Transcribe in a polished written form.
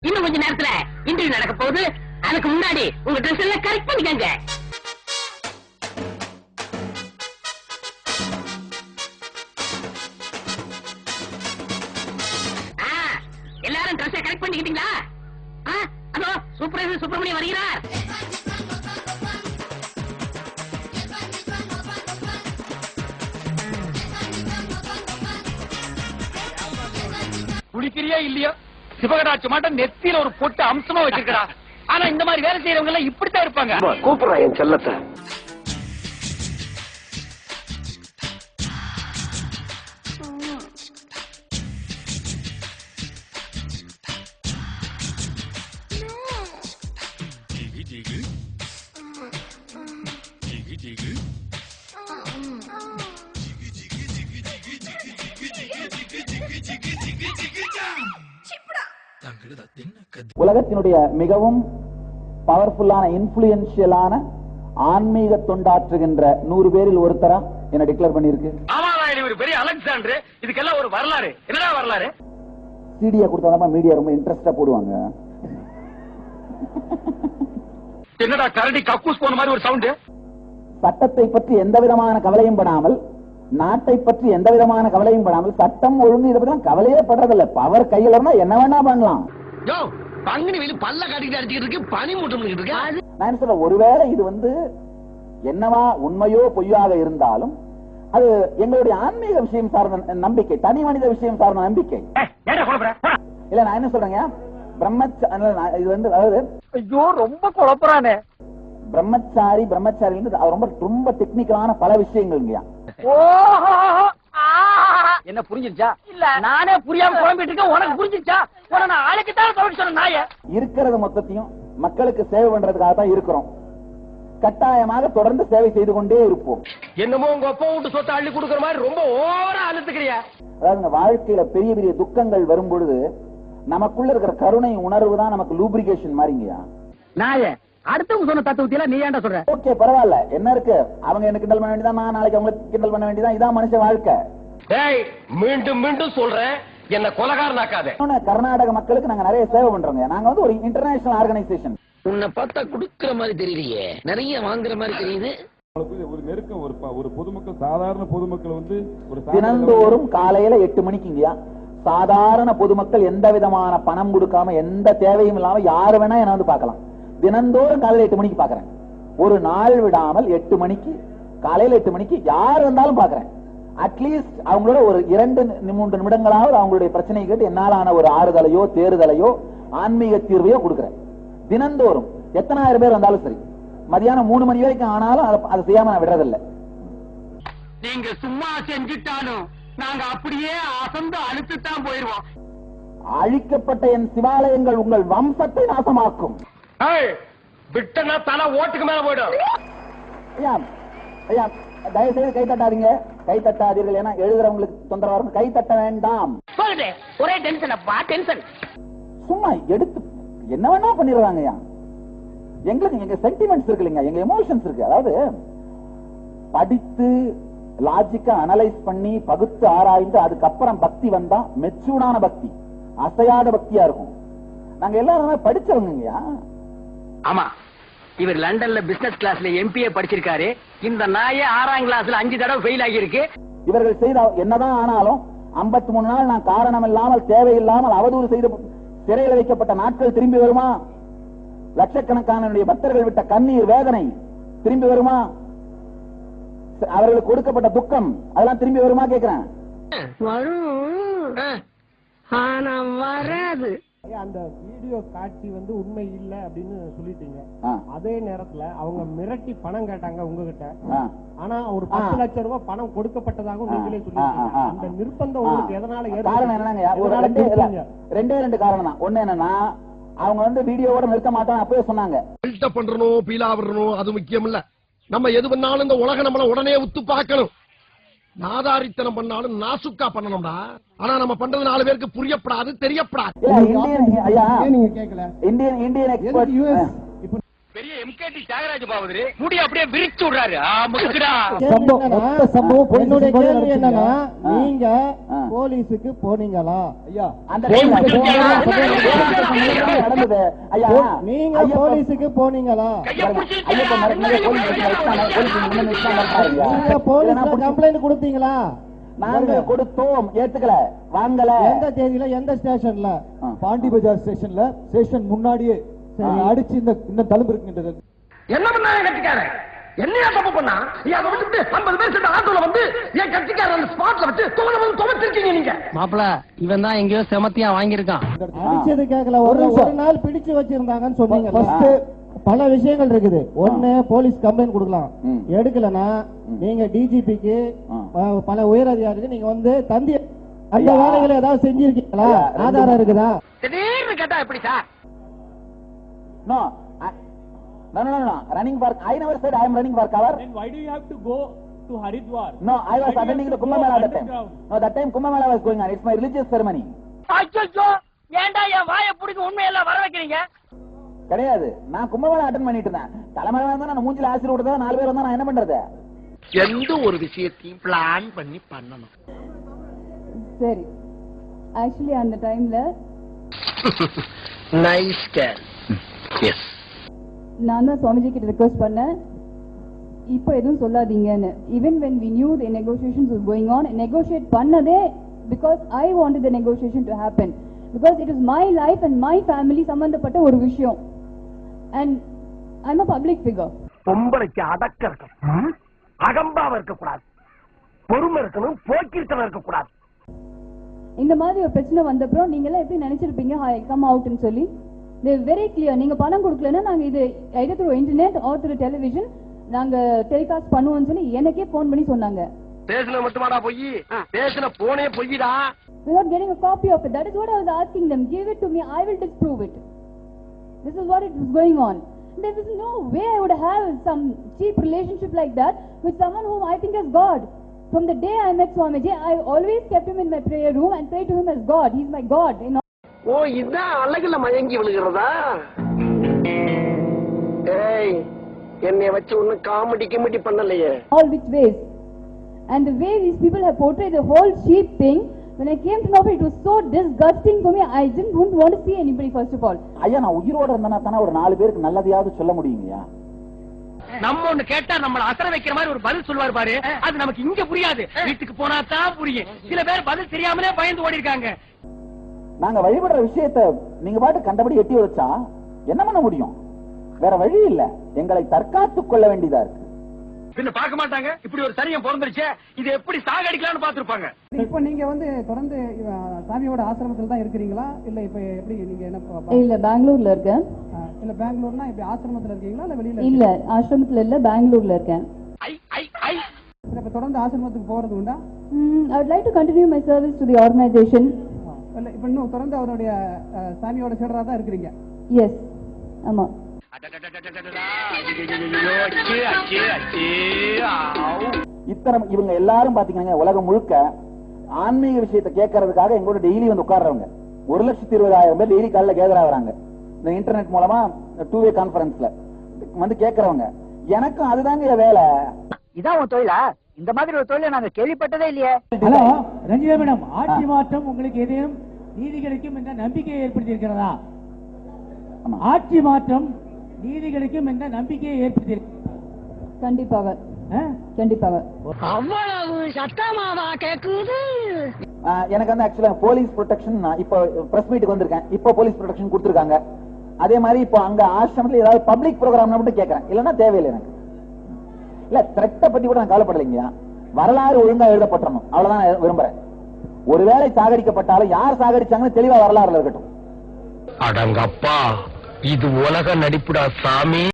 இன்னும் கொஞ்ச நேரத்துல இன்டர்வியூ நடக்க போகுது. அதுக்கு முன்னாடி உங்க ட்ரெஸ் எல்லாம் கரெக்ட் பண்ணிக்கங்க. எல்லாரும் ட்ரெஸ் கரெக்ட் பண்ணிக்கிட்டீங்களா? அதோ சூப்பர்வைசர் சுப்பிரமணியம் வருகிறார். குளிக்கிறியா இல்லையோ சிவகடாட்சி மாட்டம் நெத்தியில ஒரு பொட்டு அம்சமா வச்சிருக்கா. ஆனா இந்த மாதிரி வேலை செய்யறவங்க எல்லாம் இப்படித்தான் இருப்பாங்க. கூப்பிடுறேன் என் செல்லத்தை. உலகத்தினுடைய மிகவும் பவர்ஃபுல்லான இன்ஃபுளுன்ஷியலான ஆன்மீக தொண்டாற்றுகின்ற 100 பேரில் ஒருத்தரா என்ன டிக்ளேர் பண்ணிருக்கு. ஒரு பெரிய அலெக்சாண்டர். இதுக்கெல்லாம் ஒரு வரலாறு. என்னடா வரலாறு? சிடியா கொடுத்தாதான் மீடியா ரொம்ப இன்ட்ரெஸ்டா போடுவாங்க. என்னடா கரடி கக்கூஸ் போன மாதிரி ஒரு சவுண்ட். சட்டத்தை பற்றி எந்த விதமான கவலையும் படாமல், நாட்டை பற்றி எந்த விதமான கவலையும் படாமல், சட்டம் ஒழுங்கு இதை பத்தி கவலையே படுறதில்ல. பவர் கையில இருந்தா என்ன வேணா பண்ணலாம். பங்குனி வெயில் பல்ல காட்டிட்டு அடிச்சுட்டு இருக்கு, பனி மூட்டம் இருக்கு. நான் சொல்ல, ஒருவேளை இது என்னவா உண்மையோ பொய்யாக இருந்தாலும் அது எங்களுடைய ஆன்மீக விஷயம் சார்ந்த நம்பிக்கை, தனி மனித விஷயம் சார்ந்த நம்பிக்கை. இல்ல நான் என்ன சொல்றேங்க, இது அதாவது ஐயோ ரொம்ப குழப்பறானே. பிரம்மச்சாரி ரொம்ப ரொம்ப டெக்னிக்கலான பல விஷயங்கள். என்ன புரிஞ்சிருச்சா? இல்ல நானே புரியாம குழம்பிட்டு இருக்கேன். உனக்கு புரிஞ்சிருச்சா? நான் ஆளுக்கு தான் சொன்ன நாய இருக்கிறது மொத்தத்தையும் மக்களுக்கு சேவை பண்றதுக்காக தான் இருக்கிறோம். கட்டாயமாக தொடர்ந்து சேவை செய்து கொண்டே இருப்போம். என்னமோ உங்க அப்பா விட்டு சொத்தை அள்ளி கொடுக்கற மாதிரி ரொம்ப ஓவரா அழுத்துக்கிறியா? அதாவது வாழ்க்கையில பெரிய பெரிய துக்கங்கள் வரும் பொழுது நமக்குள்ள இருக்கிற கருணை உணர்வு தான் நமக்கு லூப்ரிகேஷன் மாதிரிங்கயா. நாய அடுத்தவங்க சொன்ன தத்துவத்தில நீ ஏன்டா சொல்ற? ஓகே பரவாயில்ல, என்ன இருக்கு, அவங்க என்ன கிண்டல் பண்ண வேண்டியதான், நான் நாளைக்கு அவங்களுக்கு கிண்டல் பண்ண வேண்டியதான். இதான் மனுஷ வாழ்க்கை. டேய் மீண்டும் மீண்டும் சொல்றேன், என்ன கொலகாரனாக்காதே. கர்நாடக மக்களுக்கு நாங்க நிறைய சேவை பண்றோங்க. நாங்க ஒரு இன்டர்நேஷனல் ஆர்கனைசேஷன். உன்னை பார்த்தா குடுக்கிற மாதிரி தெரியலையே, நிறைய வாங்குற மாதிரி தெரியுது. ஒரு நெருக்கம், ஒரு பொதுமக்கள், சாதாரண பொதுமக்கள் தினந்தோறும் காலையில 8 மணிக்குங்கயா சாதாரண பொதுமக்கள் எந்த விதமான பணம் கொடுக்காம எந்த தேவையும் இல்லாம யாரு வேணா என்ன வந்து பார்க்கலாம். தினந்தோறும் காலையில 8 மணிக்கு பாக்குறேன். ஒரு நாள் விடாமல் 8 மணிக்கு, காலையில 8 மணிக்கு யார் வந்தாலும் பாக்குறேன். அட்லீஸ்ட் அவங்களோட ஒரு 2-3 நிமிடங்களாவது அவங்களுடைய பிரச்சனை கேட்டு என்னாலான ஒரு ஆறுதலையோ தேறுதலையோ ஆன்மீக தீர்வையோ கொடுக்குறேன். தினந்தோறும் எத்தனாயிரம் பேர் வந்தாலும் சரி, மதியானம் 3 மணி வரைக்கும் ஆனாலும் அதை செய்யாம நான் விடுறதில்லை. நீங்க சும்மா செஞ்சுட்டாலும் நாங்க அப்படியே அசந்து அழுத்துத்தான் போயிருவோம். அழிக்கப்பட்ட என் சிவாலயங்கள் உங்கள் வம்சத்தை நாசமாக்கும். விட்டனா தலை ஓட்டுக்கு மேல போயிடும். ஐயா தயவு செய்து கை தட்டாதீங்க, கை தட்டாதீர்கள். ஏன்னா எழுதுறவங்களுக்கு தொந்தரவா இருக்கும். கை தட்ட வேண்டாம். ஒரே டென்ஷன் அப்பா, டென்ஷன். சும்மா எடுத்து என்ன வேணா பண்ணிடுறாங்க. எங்களுக்கு எங்க சென்டிமெண்ட்ஸ் இருக்கு இல்லைங்க, எங்க எமோஷன்ஸ் இருக்கு. அதாவது படித்து லாஜிக்கா அனலைஸ் பண்ணி பகுத்து ஆராய்ந்து அதுக்கப்புறம் பக்தி வந்தா மெச்சூர்டான பக்தி, அசையாத பக்தியா இருக்கும். நாங்க எல்லாரும் படிச்சவங்க. ஆமா, இவர் லண்டன்ல பிசினஸ் கிளாஸ்ல எம்பிஏ படிச்சிருக்காரு. இந்த நாயே 6ஆம் கிளாஸ்ல 5 தடவை ஃபெயில் ஆகியிருக்கு. இவர்கள் செய்த என்னதான் ஆனாலும் 53 நாள் நான் காரணம் இல்லாமல் தேவையில்லாமல் அவதூறு செய்த சிறையில் வைக்கப்பட்ட நாட்கள் திரும்பி வருமா? லட்சக்கணக்கான பக்தர்கள் விட்ட கண்ணீர் வேதனை திரும்பி வருமா? அவர்களுக்கு கொடுக்கப்பட்ட துக்கம் அதெல்லாம் திரும்பி வருமா கேட்கிறேன். வரும் ஆனா வராது. அந்த வீடியோ காட்சி உண்மை இல்ல அப்படின்னு சொல்லிட்டீங்க. அதே நேரத்துல அவங்க மிரட்டி பணம் கேட்டாங்க உங்ககிட்ட. ஆனா ஒரு 10 லட்சம் ரூபாய் பணம் கொடுக்கப்பட்டதாகவும் நீங்களே சொல்லிட்டீங்க. அந்த நிர்பந்தம் உங்களுக்கு எதனால காரணம் என்னங்க? ரெண்டே காரணம் தான். ஒண்ணு என்னன்னா, அவங்க வீடியோவோட நிறுத்த மாட்டாங்க அப்பவே சொன்னாங்க. பில்டப் பண்றணும், பீலா வரணும், அது முக்கியம் இல்ல. நம்ம எது பண்ணாலும் இந்த உலக நம்மள உடனே உத்து பார்க்கணும். நாதாரித்தனம் பண்ணாலும் நாசுக்கா பண்ணணும்டா. ஆனா நம்ம பண்றது 4 பேருக்கு புரியப்படாது, தெரியப்படாது. இந்தியன் எக்ஸ்பர்ட் பெரிய எம்கேடி தியாகராஜ பாவதரு முடி அப்படியே விரிச்சு விடுறாரு. என்னுடைய கேள்வி என்னன்னா, நீங்க போலீஸுக்கு போனீங்களா? ஐயா, நீங்க போலீஸுக்கு போனீங்களா? நீங்க போலீஸ்ல கம்ப்ளைண்ட் கொடுத்தீங்களா? நாங்க கொடுத்தோம், ஏத்துக்கல, வாங்கல. எந்த தேதியில, எந்த ஸ்டேஷன்ல? பாண்டி பஜார் ஸ்டேஷன்ல, ஸ்டேஷன் முன்னாடியே அடிச்சு இந்த தழும்பு இருக்குன்றது. என்ன பண்ணாங்க கட்சிக்காரன்? என்னையா தப்பு பண்ணா? அதை விட்டுட்டு 50 பேர் சேர்ந்த ஆட்டோல வந்து என் கட்சிக்காரன் அந்த ஸ்பாட்ல வச்சு துவச்சிருக்கீங்க நீங்க. மாப்பிள, இவன் தான் எங்கேயோ செமத்தியா வாங்கியிருக்கான். அடிச்சது கேட்கல, ஒரு நாள் பிடிச்சு வச்சிருந்தாங்கன்னு சொன்னீங்க. பல விஷயங்கள் இருக்குது. ஒண்ணு, போலீஸ் கம்ப்ளைண்ட் கொடுக்கலாம், எடுக்கலன்னா நீங்க டிஜிபிக்கு பல உயர் அதிகாரிக்கு நீங்க வந்து தந்தி அந்த வேலைகளை ஏதாவது செஞ்சிருக்கீங்களா? ஆதாரம் இருக்குதா? திடீர்னு கேட்டா எப்படி sir? No, no. Running for, I never said I am running for cover. Then why do you have to go to Haridwar? No, I was attending the Kumbh Mela that time. No, that time Kumbh Mela was going on. It's my religious ceremony. ஐயோ, ஏன்டா என் வாயை பிடிக்க உண்மையெல்லாம் வர வைக்கிறீங்க? கிடையாது, நான் Kumbh Mela attend பண்ணிட்டு இருந்தேன். தலைமறை வந்தா நான் மூஞ்சில ஆசிரியர் விட்டதா 4 பேர் வந்தா நான் என்ன பண்றது? எந்த ஒரு விஷயத்தையும் பிளான் பண்ணி பண்ணணும். சரி, ஆக்சுவலி அந்த டைம்ல நைஸ் கேர். எஸ், நான் தான் சுவாமிஜி கிட்ட ரிக்வெஸ்ட் பண்ணேன், இப்போ எதுவும் சொல்லாதீங்கன்னு. Even when we knew the negotiations was going on, negotiate பண்ணதே because I wanted the negotiation to happen, because it is my life and my family சம்பந்தப்பட்ட ஒரு விஷயம், and I'm a public figure. பொம்பளைக்கு அடக்க இருக்கணும், அகம்பாவ இருக்கக்கூடாது, பொறுமை இருக்கணும், போக்கிருத்தனம் இருக்கக்கூடாது. இந்த மாதிரி ஒரு பிரச்சனை வந்தப்புறம் நீங்க எல்லாம் எப்படி நினைச்சிருப்பீங்க கம் அவுட்னு சொல்லி? they are very clear. நீங்க பணம் கொடுக்கலன்னா நாங்க இது either through internet or through television நாங்க டெலிகாஸ்ட் பண்ணுவோம்னு சொல்லி எனக்கே போன் பண்ணி சொன்னாங்க. பேசுன மட்டுமாடா போய், பேசுன போனே போய்டா. Without getting a copy of it, that is what I was asking them. Give it to me, I will disprove it. This is what it was going on. There is no way I would have some cheap relationship like that with someone whom I think as God. From the day I met Swamiji, I always kept him in my prayer room and prayed to him as God. He is my God. You know? ஓ, இதான் அழகுல மயங்கி விழுகிறதா? ஏய், என்னை வச்சு ஒண்ணு comedy கிமெடி பண்ணலையே. All which ways. And the way these people have portrayed the whole sheep thing, when I came to know it was so disgusting for me. I didn't want to see anybody first of all. ஐயா, நான் உயிரோட இருந்தேனா தானே ஒரு 4 பேருக்கு நல்லதையாவது சொல்ல முடியுங்கய்யா. நம்ம ஒண்ணு கேட்டா நம்மள அசர வைக்கிற மாதிரி ஒரு பதில் சொல்வார் பாரு, அது நமக்கு இங்க புரியாது, வீட்டுக்கு போனா தான் புரியும். சில பேர் பதில் தெரியாமலே பயந்து ஓடி இருக்காங்க. நாங்க வழிபடுற விஷயத்தை நீங்க பாட்டு கண்டபடி எட்டி வச்சா என்ன பண்ண முடியும்? வேற வழி இல்ல, எங்களை தற்காத்துக் கொள்ள வேண்டியதா இருக்கு. பின்ன பார்க்க மாட்டாங்க, இப்படி ஒரு சரியம் பிறந்துருச்சு, இது எப்படி சாகடிக்கலாம்னு பாத்துருப்பாங்க. இப்ப நீங்க வந்து தொடர்ந்து சாமியோட ஆசிரமத்துல தான் இருக்கிறீங்களா, இல்ல இப்ப எப்படி நீங்க என்ன? இல்ல, பெங்களூர்ல இருக்கேன். இல்ல, பெங்களூர்னா இப்ப ஆசிரமத்துல இருக்கீங்களா இல்ல வெளியில? இல்ல, ஆசிரமத்துல இல்ல, பெங்களூர்ல இருக்கேன். இப்ப தொடர்ந்து ஆசிரமத்துக்கு போறது உண்டா? I would like to continue my service to the organization. இல்ல, இப்ப இன்னும் தொடர்ந்து அவருடைய சாமியோட சீடரா தான் இருக்கிறீங்க? Yes, ஆமா. இத்தனை இவங்க எல்லாரும் பாத்தீங்கன்னா உலகம் முழுக்க ஆன்மீக விஷயத்தை கேட்கறதுக்காக எங்களோட டெய்லி வந்து உட்கார்றவங்க 1,20,000 பேர் டெய்லி காலையில கேதர் ஆகுறாங்க. இந்த இன்டர்நெட் மூலமா 2-way கான்பரன்ஸ்ல வந்து கேட்கறவங்க. எனக்கும் அதுதாங்க வேலை. இதான் உன் தொழிலா? இந்த மாதிரி ஒரு தொழிலை நாங்க கேள்விப்பட்டதே இல்லையே. ஹலோ ரஞ்சிதா மேடம், ஆட்சி மாற்றம் உங்களுக்கு ஏதேனும் நீதி கிடைக்கும் என்ற நம்பிக்கையை ஏற்படுத்தி இருக்கிறதா? ஆட்சி மாற்றம் நீதி கிடைக்கும் என்ற நம்பிக்கையை ஏற்படுத்தி கண்டிப்பாக கண்டிப்பாக. அவ்வளவு சத்தமாவா கேக்குது? எனக்கு வந்து ஆக்சுவலா போலீஸ் ப்ரொடெக்ஷன், இப்போ பிரஸ் மீட்டுக்கு வந்திருக்கேன், இப்போ போலீஸ் ப்ரொடெக்ஷன் கொடுத்துருக்காங்க. அதே மாதிரி இப்போ அங்க ஆசிரமத்தில் ஏதாவது பப்ளிக் ப்ரோக்ராம் மட்டும் கேட்கறேன், இல்லன்னா தேவையில்லை எனக்கு. இல்ல, த்ரெட்டை பத்தி கூட நான் கவலைப்படலைங்க. வரலாறு ஒழுங்கா எழுதப்பட்டணும், அவ்வளவுதான் நான் விரும்புறேன். ஒருவேளை சாகடிக்கப்பட்டாலும் யார் சாகடிச்சாங்கன்னு தெளிவா வரலாறுல இருக்கட்டும். அடங்கப்பா, இது உலக நடிப்புடா சாமி.